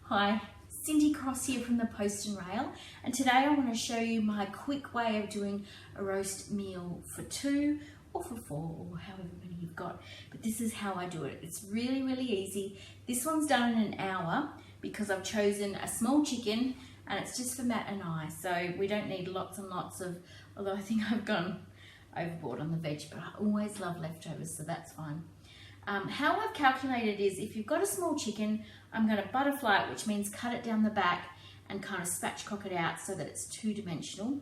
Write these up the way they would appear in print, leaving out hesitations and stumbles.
Hi, Cindy Cross here from the Post and Rail, and today I want to show you my quick way of doing a roast meal for 2 or for 4 or however many you've got. But this is how I do it. It's really easy. This one's done in an hour because I've chosen a small chicken and it's just for Matt and I, so we don't need lots and lots of, although I think I've gone overboard on the veg, but I always love leftovers, so that's fine. How I've calculated is if you've got a small chicken, I'm going to butterfly it, which means cut it down the back and kind of spatchcock it out so that it's 2-dimensional.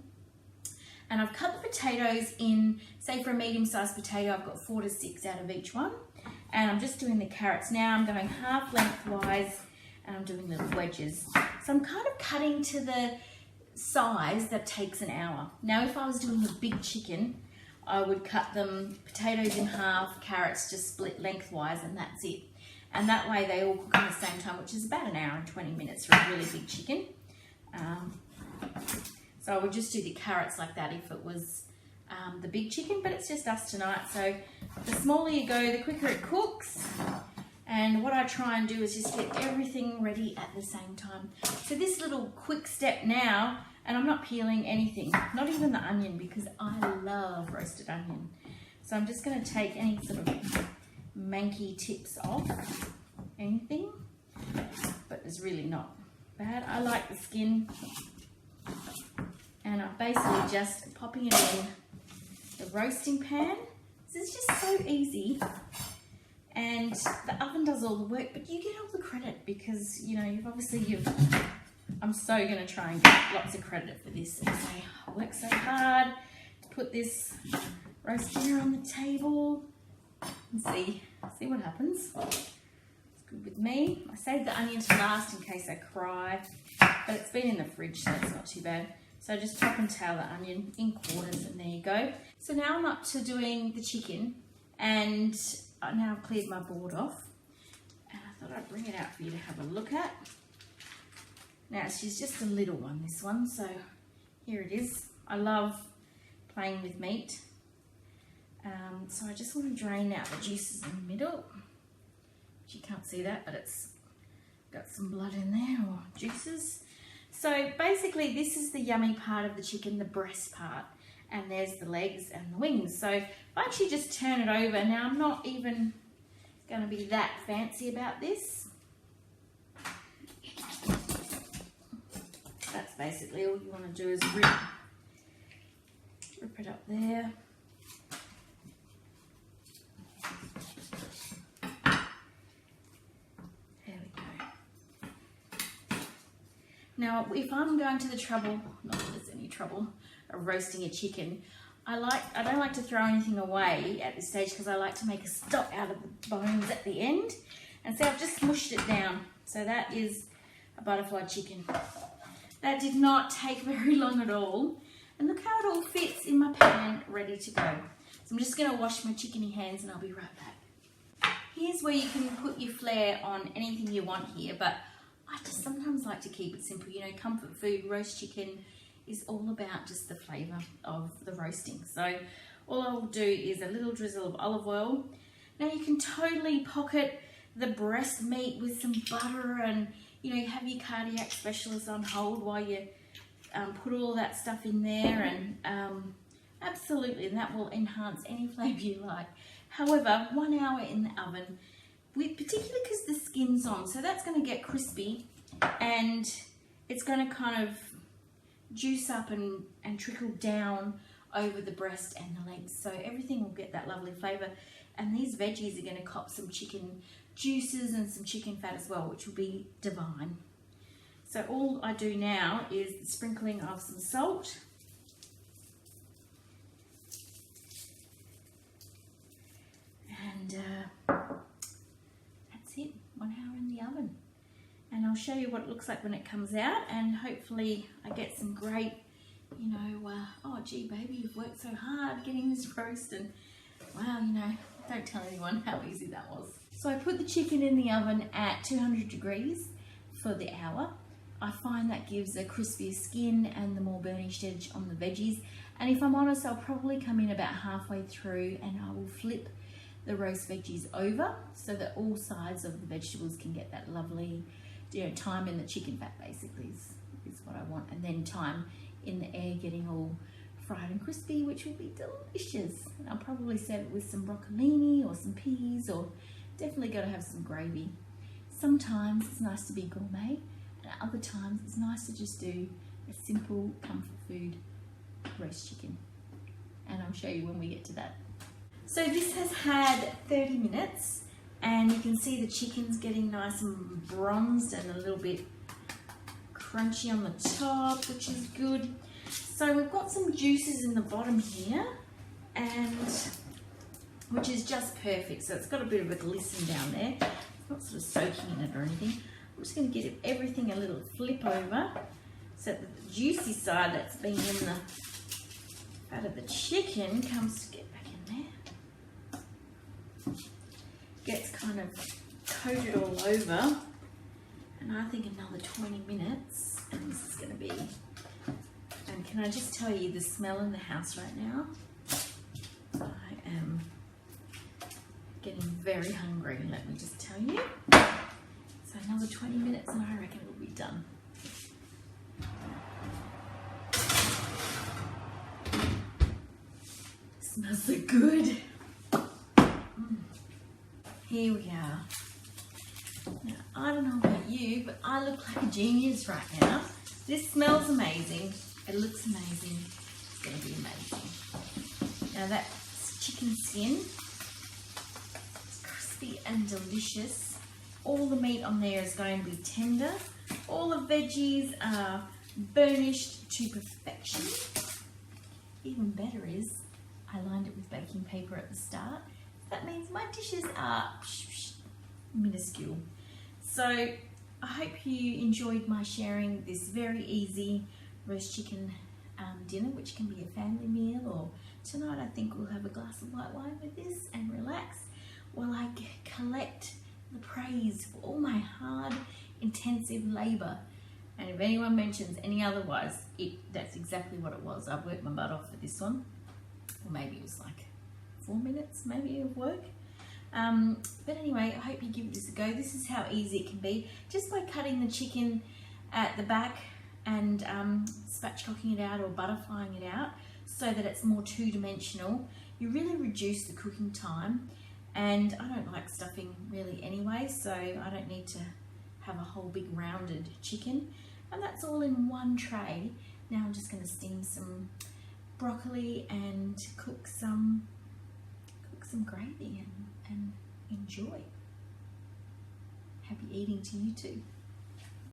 And I've cut the potatoes in, say for a medium-sized potato, I've got 4 to 6 out of each one. And I'm just doing the carrots now. I'm going half lengthwise and I'm doing little wedges. So I'm kind of cutting to the size that takes an hour. Now if I was doing a big chicken, I would cut them potatoes in half, carrots just split lengthwise, and that's it. And that way they all cook at the same time, which is about an hour and 20 minutes for a really big chicken. So I would just do the carrots like that if it was the big chicken, but it's just us tonight. So the smaller you go, the quicker it cooks. And what I try and do is just get everything ready at the same time. So this little quick step now, and I'm not peeling anything, not even the onion, because I love roasted onion. So I'm just going to take any sort of manky tips off, anything, but it's really not bad. I like the skin, and I'm basically just popping it in the roasting pan. This is just so easy, and the oven does all the work, but you get all the credit because, you know, I'm so going to try and get lots of credit for this and say, I worked so hard to put this roast dinner on the table and see what happens. It's good with me. I saved the onion to last in case I cry, but it's been in the fridge, so it's not too bad. So just chop and tail the onion in quarters, and there you go. So now I'm up to doing the chicken, and now I've cleared my board off, and I thought I'd bring it out for you to have a look at. Now she's just a little one, this one, so here it is. I love playing with meat. So I just want to drain out the juices in the middle. You can't see that, but it's got some blood in there, or juices. So basically this is the yummy part of the chicken, the breast part, and there's the legs and the wings. So if I actually just turn it over, now I'm not even going to be that fancy about this. That's basically all you want to do is rip it up there. There we go. Now, if I'm going to the trouble, not that there's any trouble, of roasting a chicken, I don't like to throw anything away at this stage because I like to make a stock out of the bones at the end. And so I've just smushed it down. So that is a butterfly chicken. That did not take very long at all. And look how it all fits in my pan, ready to go. So I'm just going to wash my chickeny hands and I'll be right back. Here's where you can put your flair on anything you want here, but I just sometimes like to keep it simple. You know, comfort food, roast chicken is all about just the flavour of the roasting. So all I'll do is a little drizzle of olive oil. Now you can totally pocket the breast meat with some butter, and you know, you have your cardiac specialist on hold while you put all that stuff in there, and absolutely, and that will enhance any flavour you like. However, 1 hour in the oven, particularly because the skin's on, so that's going to get crispy, and it's going to kind of juice up and trickle down over the breast and the legs, so everything will get that lovely flavour. And these veggies are going to cop some chicken juices and some chicken fat as well, which will be divine. So all I do now is the sprinkling of some salt, and that's it. 1 hour in the oven, and I'll show you what it looks like when it comes out, and hopefully I get some great, you know, oh gee baby, you've worked so hard getting this roast, and wow, you know, don't tell anyone how easy that was. So I put the chicken in the oven at 200 degrees for the hour. I find that gives a crispier skin and the more burnished edge on the veggies. And if I'm honest, I'll probably come in about halfway through and I will flip the roast veggies over so that all sides of the vegetables can get that lovely time in the chicken fat basically is what I want, and then time in the air getting all fried and crispy, which will be delicious. And I'll probably serve it with some broccolini or some peas, or definitely got to have some gravy. Sometimes it's nice to be gourmet, and other times it's nice to just do a simple comfort food roast chicken. And I'll show you when we get to that. So this has had 30 minutes, and you can see the chicken's getting nice and bronzed and a little bit crunchy on the top, which is good. So we've got some juices in the bottom here, and which is just perfect. So it's got a bit of a glisten down there. It's not sort of soaking in it or anything. I'm just going to give everything a little flip over so that the juicy side that's been in the fat of the chicken comes to get back in there. Gets kind of coated all over. And I think another 20 minutes, and this is going to be... And can I just tell you the smell in the house right now? I am getting very hungry, let me just tell you. So another 20 minutes and I reckon it'll be done. Smells so good. Here we are. Now, I don't know about you, but I look like a genius right now. This smells amazing. It looks amazing. It's going to be amazing. Now that's chicken skin. It's crispy and delicious. All the meat on there is going to be tender. All the veggies are burnished to perfection. Even better is I lined it with baking paper at the start. That means my dishes are minuscule. So I hope you enjoyed my sharing this very easy roast chicken dinner, which can be a family meal, or tonight I think we'll have a glass of white wine with this and relax while I collect the praise for all my hard, intensive labour. And if anyone mentions any otherwise, that's exactly what it was. I've worked my butt off for this one. Or maybe it was like 4 minutes maybe of work. But anyway, I hope you give this a go. This is how easy it can be. Just by cutting the chicken at the back and spatchcocking it out or butterflying it out so that it's more two-dimensional, you really reduce the cooking time. And I don't like stuffing really anyway, so I don't need to have a whole big rounded chicken. And that's all in one tray. Now I'm just going to steam some broccoli and cook some gravy and enjoy. Happy eating to you too.